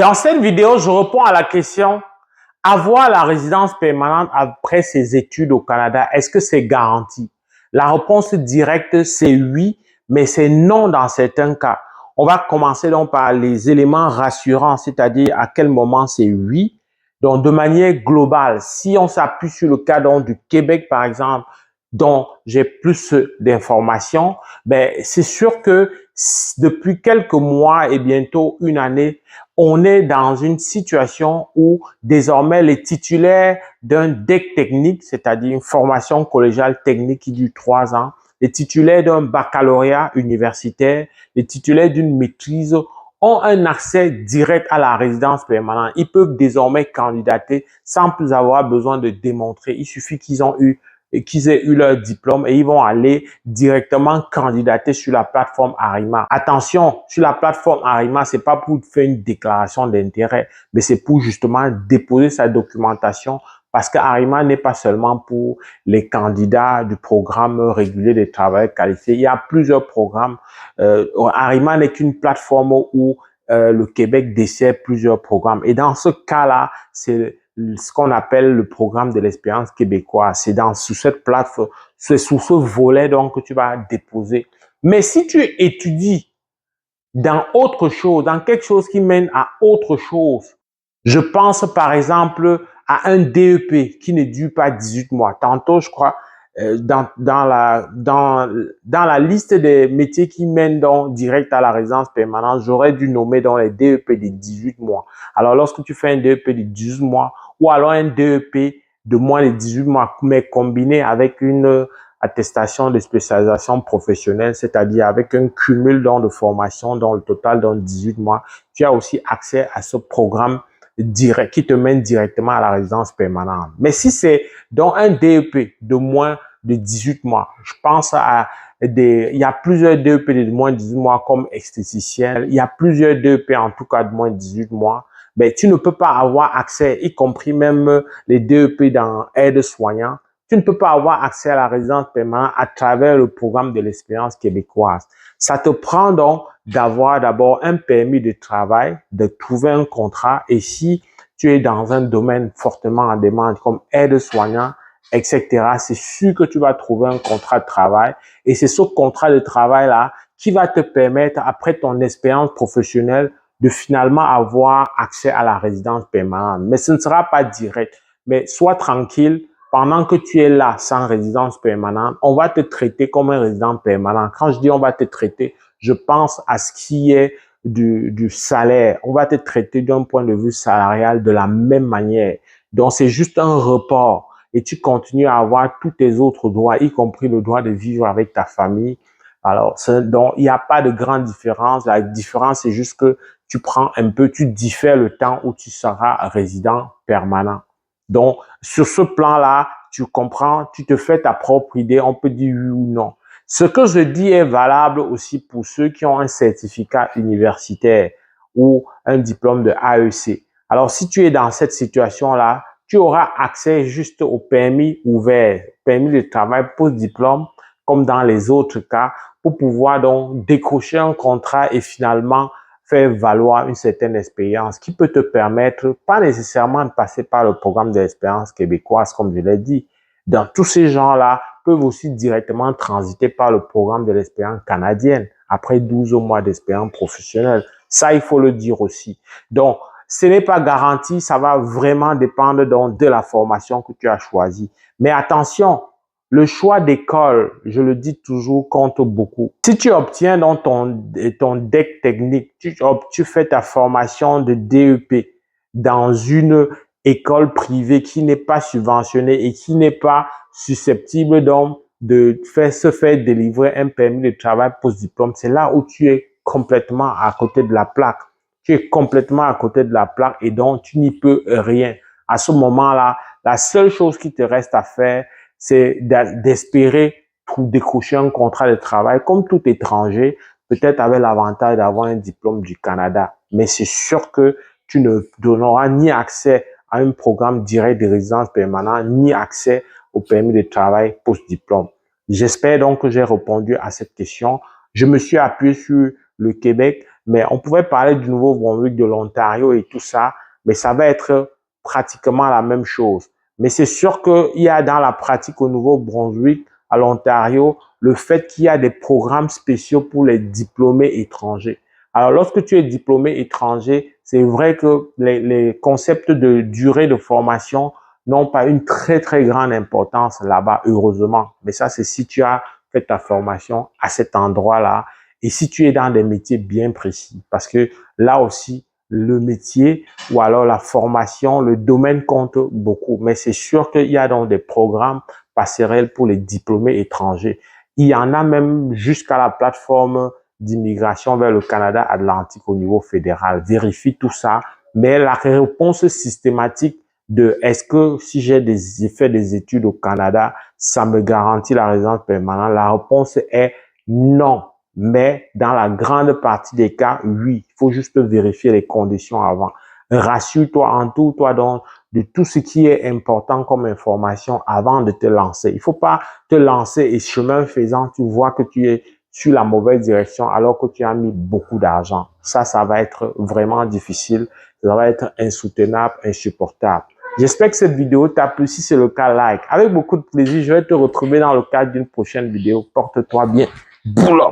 Dans cette vidéo, je réponds à la question, avoir la résidence permanente après ses études au Canada, est-ce que c'est garanti? La réponse directe, c'est oui, mais c'est non dans certains cas. On va commencer donc par les éléments rassurants, c'est-à-dire à quel moment c'est oui. Donc, de manière globale, si on s'appuie sur le cas donc, du Québec, par exemple, dont j'ai plus d'informations, ben, c'est sûr que depuis quelques mois et bientôt une année, on est dans une situation où désormais les titulaires d'un DEC technique, c'est-à-dire une formation collégiale technique qui dure 3 ans, les titulaires d'un baccalauréat universitaire, les titulaires d'une maîtrise ont un accès direct à la résidence permanente. Ils peuvent désormais candidater sans plus avoir besoin de démontrer. Il suffit qu'ils aient eu leur diplôme et ils vont aller directement candidater sur la plateforme Arima. Attention, sur la plateforme Arima, c'est pas pour faire une déclaration d'intérêt, mais c'est pour justement déposer sa documentation parce que Arima n'est pas seulement pour les candidats du programme régulier des travailleurs qualifiés. Il y a plusieurs programmes. Arima n'est qu'une plateforme où le Québec dessert plusieurs programmes. Et dans ce cas-là, c'est ce qu'on appelle le programme de l'expérience québécoise. C'est sous cette plateforme, c'est sous ce volet donc que tu vas déposer. Mais si tu étudies dans autre chose, dans quelque chose qui mène à autre chose, je pense par exemple à un DEP qui ne dure pas 18 mois. Tantôt, je crois, dans la liste des métiers qui mènent donc direct à la résidence permanente, j'aurais dû nommer dans les DEP de 18 mois. Alors, lorsque tu fais un DEP de 18 mois ou alors un DEP de moins de 18 mois, mais combiné avec une attestation de spécialisation professionnelle, c'est-à-dire avec un cumul de formation dans le total dans 18 mois, tu as aussi accès à ce programme direct qui te mène directement à la résidence permanente. Mais si c'est dans un DEP de moins de 18 mois, je pense il y a plusieurs DEP de moins de 18 mois comme esthéticienne, il y a plusieurs DEP en tout cas de moins de 18 mois, mais tu ne peux pas avoir accès, y compris même les DEP dans aide-soignant, tu ne peux pas avoir accès à la résidence permanente à travers le programme de l'expérience québécoise. Ça te prend donc d'avoir d'abord un permis de travail, de trouver un contrat et si tu es dans un domaine fortement en demande comme aide-soignant, etc., c'est sûr que tu vas trouver un contrat de travail et c'est ce contrat de travail-là qui va te permettre, après ton expérience professionnelle, de finalement avoir accès à la résidence permanente. Mais ce ne sera pas direct. Mais sois tranquille, pendant que tu es là sans résidence permanente, on va te traiter comme un résident permanent. Quand je dis on va te traiter, je pense à ce qui est du salaire. On va te traiter d'un point de vue salarial de la même manière. Donc, c'est juste un report et tu continues à avoir tous tes autres droits, y compris le droit de vivre avec ta famille. Alors, donc, il n'y a pas de grande différence. La différence, c'est juste que tu prends un peu, tu diffères le temps où tu seras résident permanent. Donc, sur ce plan-là, tu comprends, tu te fais ta propre idée, on peut dire oui ou non. Ce que je dis est valable aussi pour ceux qui ont un certificat universitaire ou un diplôme de AEC. Alors, si tu es dans cette situation-là, tu auras accès juste au permis ouvert, permis de travail post-diplôme, comme dans les autres cas, pour pouvoir donc décrocher un contrat et finalement faire valoir une certaine expérience qui peut te permettre, pas nécessairement de passer par le programme de l'expérience québécoise, comme je l'ai dit. Dans tous ces gens-là, peuvent aussi directement transiter par le programme de l'expérience canadienne après 12 mois d'expérience professionnelle. Ça, il faut le dire aussi. Donc, ce n'est pas garanti, ça va vraiment dépendre donc de la formation que tu as choisie. Mais attention, le choix d'école, je le dis toujours, compte beaucoup. Si tu obtiens donc ton DEC technique, tu fais ta formation de DEP dans une école privée qui n'est pas subventionnée et qui n'est pas susceptible donc de se faire délivrer un permis de travail post-diplôme, c'est là où tu es complètement à côté de la plaque. Tu es complètement à côté de la plaque et donc tu n'y peux rien. À ce moment-là, la seule chose qui te reste à faire, c'est d'espérer décrocher un contrat de travail comme tout étranger, peut-être avec l'avantage d'avoir un diplôme du Canada. Mais c'est sûr que tu ne donneras ni accès à un programme direct de résidence permanente, ni accès au permis de travail post-diplôme. J'espère donc que j'ai répondu à cette question. Je me suis appuyé sur le Québec, Mais on pouvait parler du Nouveau-Brunswick, de l'Ontario et tout ça, mais ça va être pratiquement la même chose. Mais c'est sûr qu'il y a dans la pratique au Nouveau-Brunswick, à l'Ontario, le fait qu'il y a des programmes spéciaux pour les diplômés étrangers. Alors, lorsque tu es diplômé étranger, c'est vrai que les concepts de durée de formation n'ont pas une très, très grande importance là-bas, heureusement. Mais ça, c'est si tu as fait ta formation à cet endroit-là et si tu es dans des métiers bien précis. Parce que là aussi, le métier ou alors la formation, le domaine compte beaucoup. Mais c'est sûr qu'il y a donc des programmes passerelles pour les diplômés étrangers. Il y en a même jusqu'à la plateforme d'immigration vers le Canada Atlantique au niveau fédéral. Vérifie tout ça. Mais la réponse systématique de est-ce que si j'ai fait des études au Canada, ça me garantit la résidence permanente? La réponse est non. Mais dans la grande partie des cas, oui. Il faut juste vérifier les conditions avant. Rassure-toi, entoure-toi donc de tout ce qui est important comme information avant de te lancer. Il ne faut pas te lancer et chemin faisant, tu vois que tu es sur la mauvaise direction alors que tu as mis beaucoup d'argent. Ça va être vraiment difficile. Ça va être insoutenable, insupportable. J'espère que cette vidéo t'a plu. Si c'est le cas, like. Avec beaucoup de plaisir, je vais te retrouver dans le cadre d'une prochaine vidéo. Porte-toi bien. Boulot!